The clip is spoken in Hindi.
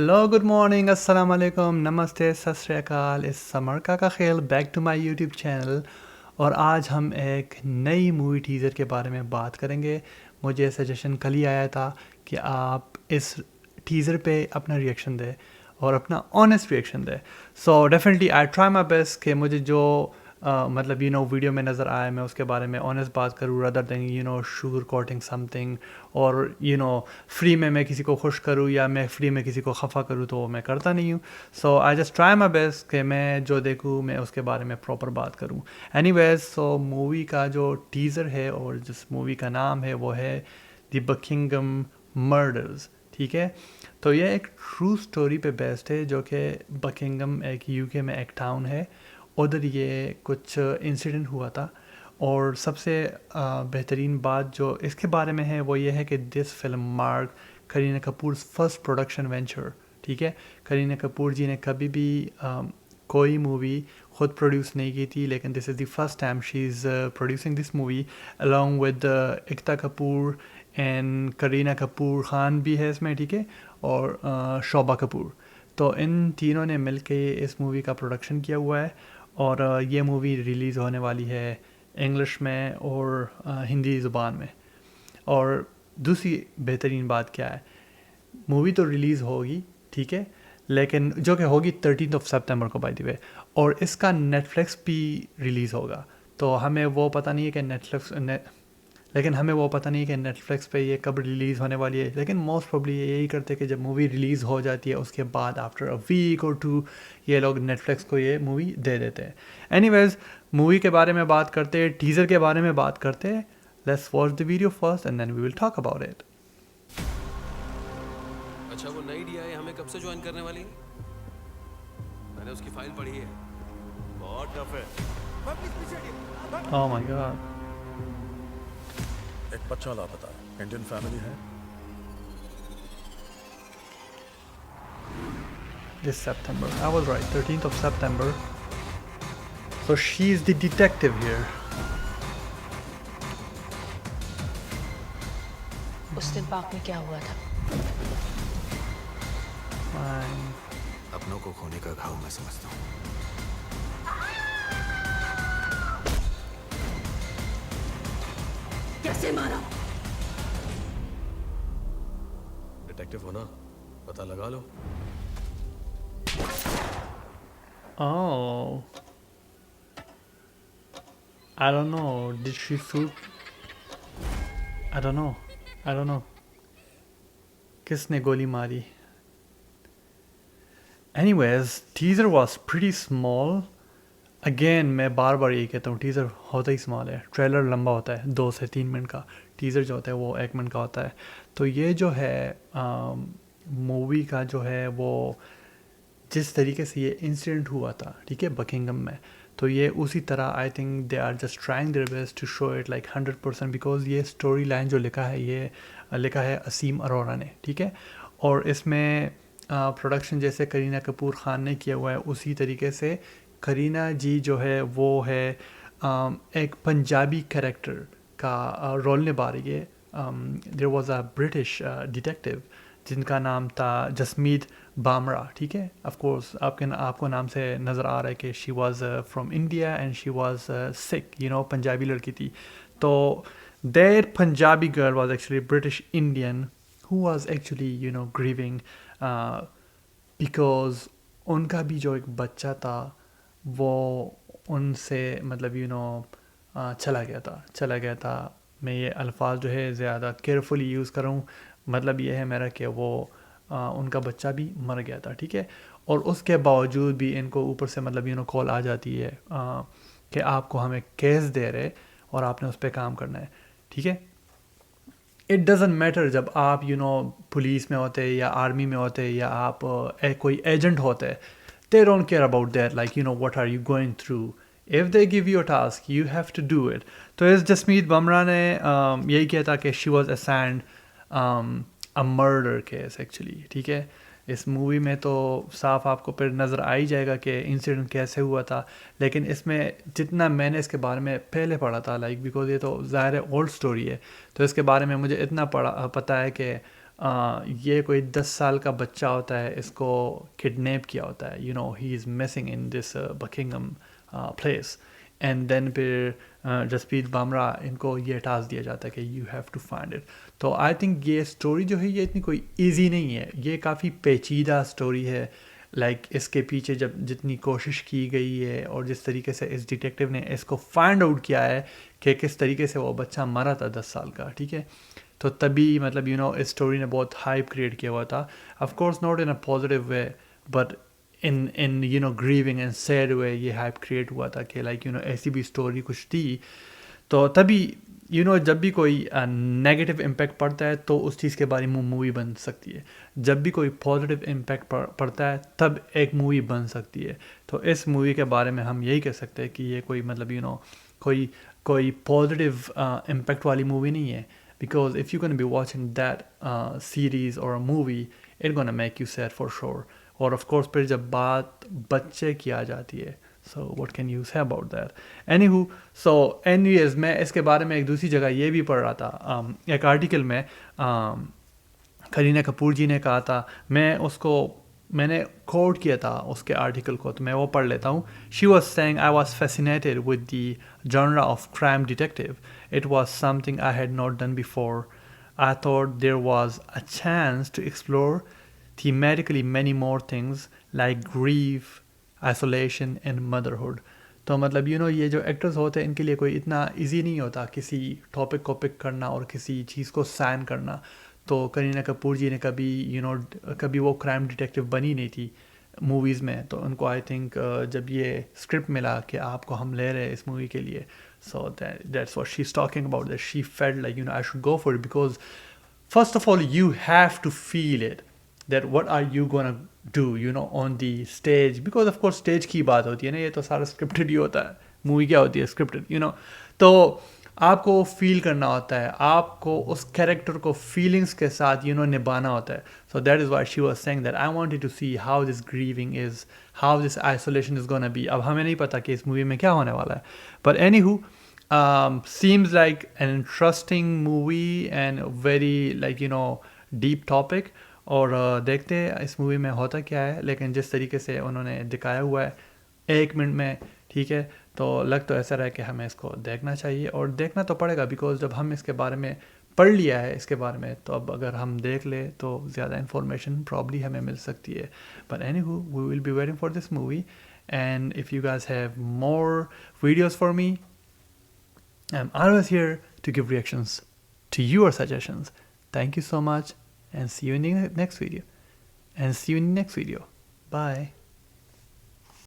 हेलो गुड मॉर्निंग अस्सलाम वालेकुम नमस्ते सत श्री अकाल इस समर का खेल back to my YouTube channel. और आज हम एक नई मूवी टीज़र के बारे में बात करेंगे। मुझे सजेशन कल ही आया था कि आप इस टीज़र पे अपना रिएक्शन दें और अपना ऑनेस्ट रिएक्शन दें। So definitely I try my best कि मुझे जो मतलब वीडियो में नज़र आया मैं उसके बारे में ऑनेस्ट बात करूँ rather than sugar coating something. और फ्री में मैं किसी को खुश करूँ या मैं फ्री में किसी को खफा करूँ तो वो मैं करता नहीं हूँ। So I just try my best कि मैं जो देखूँ मैं उसके बारे में प्रॉपर बात करूँ। एनीवेज सो मूवी का जो टीज़र है और जिस मूवी का नाम है वो है द बकिंगम मर्डर्स। ठीक है, तो ये एक ट्रू स्टोरी पे बेस्ड है जो कि बकिंगम एक यूके में एक टाउन है। उधर ये कुछ इंसिडेंट हुआ था। और सबसे बेहतरीन बात जो इसके बारे में है वो ये है कि this film mark Kareena Kapoor first production venture. ठीक है, करीना कपूर जी ने कभी भी कोई मूवी खुद प्रोड्यूस नहीं की थी, लेकिन this is the first time she is producing this movie along with Ekta Kapoor and Kareena Kapoor Khan भी है इसमें। ठीक है, और शोभा कपूर। तो इन तीनों ने मिलके इस मूवी का प्रोडक्शन किया हुआ है। और ये मूवी रिलीज़ होने वाली है इंग्लिश में और हिंदी ज़ुबान में। और दूसरी बेहतरीन बात क्या है, मूवी तो रिलीज़ होगी, ठीक है, लेकिन जो कि होगी 13 सितंबर को बाय द वे। और इसका नेटफ्लिक्स भी रिलीज़ होगा। तो हमें वो पता नहीं है कि लेकिन हमें वो पता नहीं कि नेटफ्लिक्स पे ये कब रिलीज़ होने वाली है। लेकिन मोस्ट प्रोबली ये यही करते हैं कि जब मूवी रिलीज़ हो जाती है उसके बाद आफ्टर अ वीक और टू ये लोग नेटफ्लिक्स को ये मूवी दे देते हैं। एनीवेज मूवी के बारे में बात करते हैं, टीज़र के बारे में बात करते हैं। Let's watch the video first and then we will talk about it. अच्छा, वो नई डीआई हमें कब से ज्वाइन करने वाली है? मैंने उसकी फाइल पढ़ी है, बहुत टफ है। Oh my God. एक बच्चा लापता, इंडियन फैमिली है। This September, I was right, 13th of September. So she's the detective here. उस दिन पार्क में क्या हुआ था? Fine. अपनों को खोने का घाव मैं समझता हूँ। कैसे मारा? डिटेक्टिव हो ना, पता लगा लो। Oh, I don't know. Did she shoot? I don't know. I don't know. किसने गोली मारी? Anyways, teaser was pretty small. Again मैं बार बार यही कहता हूँ, टीज़र होता ही स्मॉल है। ट्रेलर लंबा होता है 2 से 3 मिनट का, टीज़र जो होता है वो 1 मिनट का होता है। तो ये जो है मूवी का जो है वो जिस तरीके से ये इंसिडेंट हुआ था, ठीक है, बकिंगम में, तो ये उसी तरह I think they are just trying their best to show it like 100%। Because ये स्टोरी लाइन जो लिखा है ये लिखा है असीम अरोरा ने, ठीक है। और इसमें प्रोडक्शन जैसे करीना कपूर ख़ान ने किया हुआ है उसी तरीके से करीना जी जो है वो है एक पंजाबी कैरेक्टर का रोल निभा रही है। There was a British detective जिनका नाम था जसमीत बामरा, ठीक है। ऑफ कोर्स आपको नाम से नज़र आ रहा है कि she was from India and she was sick, Punjabi लड़की थी। तो their Punjabi girl was actually British Indian who was actually grieving because उनका भी जो एक बच्चा था वो उनसे मतलब चला गया था। मैं ये अल्फाज जो है ज़्यादा केयरफुली यूज़ कर रहा हूँ, मतलब ये है मेरा कि वो उनका बच्चा भी मर गया था, ठीक है। और उसके बावजूद भी इनको ऊपर से मतलब कॉल आ जाती है कि आपको हमें केस दे रहे और आपने उस पर काम करना है, ठीक है। इट डज़न्ट मैटर जब आप पुलिस में होते या आर्मी में होते या आप कोई एजेंट होते, they don't care about that, like what are you going through. If they give you a task you have to do it. तो इस जसमीत बमरा ने यही किया था कि she was assigned a murder case actually, ठीक है। इस मूवी में तो साफ आपको फिर नज़र आ ही जाएगा कि इंसिडेंट कैसे हुआ था। लेकिन इसमें जितना मैंने इसके बारे में पहले पढ़ा था, लाइक बिकॉज ये तो ज़ाहिर है ओल्ड स्टोरी है, तो इसके बारे में मुझे इतना पता है कि ये कोई 10 साल का बच्चा होता है, इसको किडनैप किया होता है, you know he is missing in this Buckingham Place, and then फिर जसप्रीत बुमरा इनको ये टास्क दिया जाता है कि you have to find it. तो आई थिंक ये स्टोरी जो है ये इतनी कोई इजी नहीं है, ये काफ़ी पेचीदा स्टोरी है। लाइक इसके पीछे जब जितनी कोशिश की गई है और जिस तरीके से इस डिटेक्टिव ने इसको फाइंड आउट किया है कि किस तरीके से वो बच्चा मरा था 10 साल का, ठीक है, तो तभी मतलब यू नो इस स्टोरी ने बहुत हाइप क्रिएट किया हुआ था। Of course not in a positive way, but in you know grieving and sad way ये हाइप क्रिएट हुआ था कि लाइक यू नो ऐसी भी स्टोरी कुछ थी। तो तभी यू नो जब भी कोई नेगेटिव इम्पैक्ट पड़ता है तो उस चीज़ के बारे में मूवी बन सकती है, जब भी कोई पॉजिटिव इम्पैक्ट पड़ता है तब एक मूवी बन सकती है। तो इस मूवी के बारे में हम यही कह सकते हैं कि ये कोई मतलब यू नो कोई पॉजिटिव इम्पैक्ट वाली मूवी नहीं है, because if you're going to be watching that series or a movie, it's going to make you sad for sure. और of course फिर जब बात बच्चे की आ जाती है, so what can you say about that? Anywho, so anyways मैं इसके बारे में एक दूसरी जगह ये भी पढ़ रहा था, एक आर्टिकल में करीना कपूर जी ने कहा था, मैंने कोट किया था उसके आर्टिकल को, तो मैं वो पढ़ लेता हूँ। She was saying I was fascinated with the genre of crime detective, it was something I had not done before, I thought there was a chance to explore thematically many more things like grief, isolation and motherhood. तो मतलब यू नो ये जो एक्टर्स होते हैं इनके लिए कोई इतना ईजी नहीं होता किसी टॉपिक को पिक करना और किसी चीज़ को साइन करना। तो करीना कपूर जी ने कभी यू नो कभी वो क्राइम डिटेक्टिव बनी नहीं थी मूवीज़ में, तो उनको आई थिंक जब ये स्क्रिप्ट मिला कि आपको हम ले रहे हैं इस मूवी के लिए, so that's what she is talking about, that she felt like you know I should go for it, because first of all you have to feel it that what are you gonna do you know on the stage, because of course stage की बात होती है ना, ये तो सारा स्क्रिप्टेड ही होता है, मूवी क्या होती है स्क्रिप्टेड यू नो। तो आपको फील करना होता है, आपको उस कैरेक्टर को फीलिंग्स के साथ यू नो निभाना होता है। So that is why she was saying that I wanted to see how this grieving is, how this isolation is gonna be. अब हमें नहीं पता कि इस मूवी में क्या होने वाला है, but एनीहू seems like an interesting movie and very like you know deep topic। और देखते हैं इस मूवी में होता क्या है, लेकिन जिस तरीके से उन्होंने दिखाया हुआ है 1 मिनट में, ठीक है, तो लग तो ऐसा रहा है कि हमें इसको देखना चाहिए और देखना तो पड़ेगा, बिकॉज जब हम इसके बारे में पढ़ लिया है इसके बारे में, तो अब अगर हम देख ले तो ज़्यादा इन्फॉर्मेशन प्रॉब्ली हमें मिल सकती है। But anyhow we will be waiting for this movie, and if you guys have more videos for me, I'm always here to give reactions to your suggestions. Thank you so much, and see you in the next video. Bye.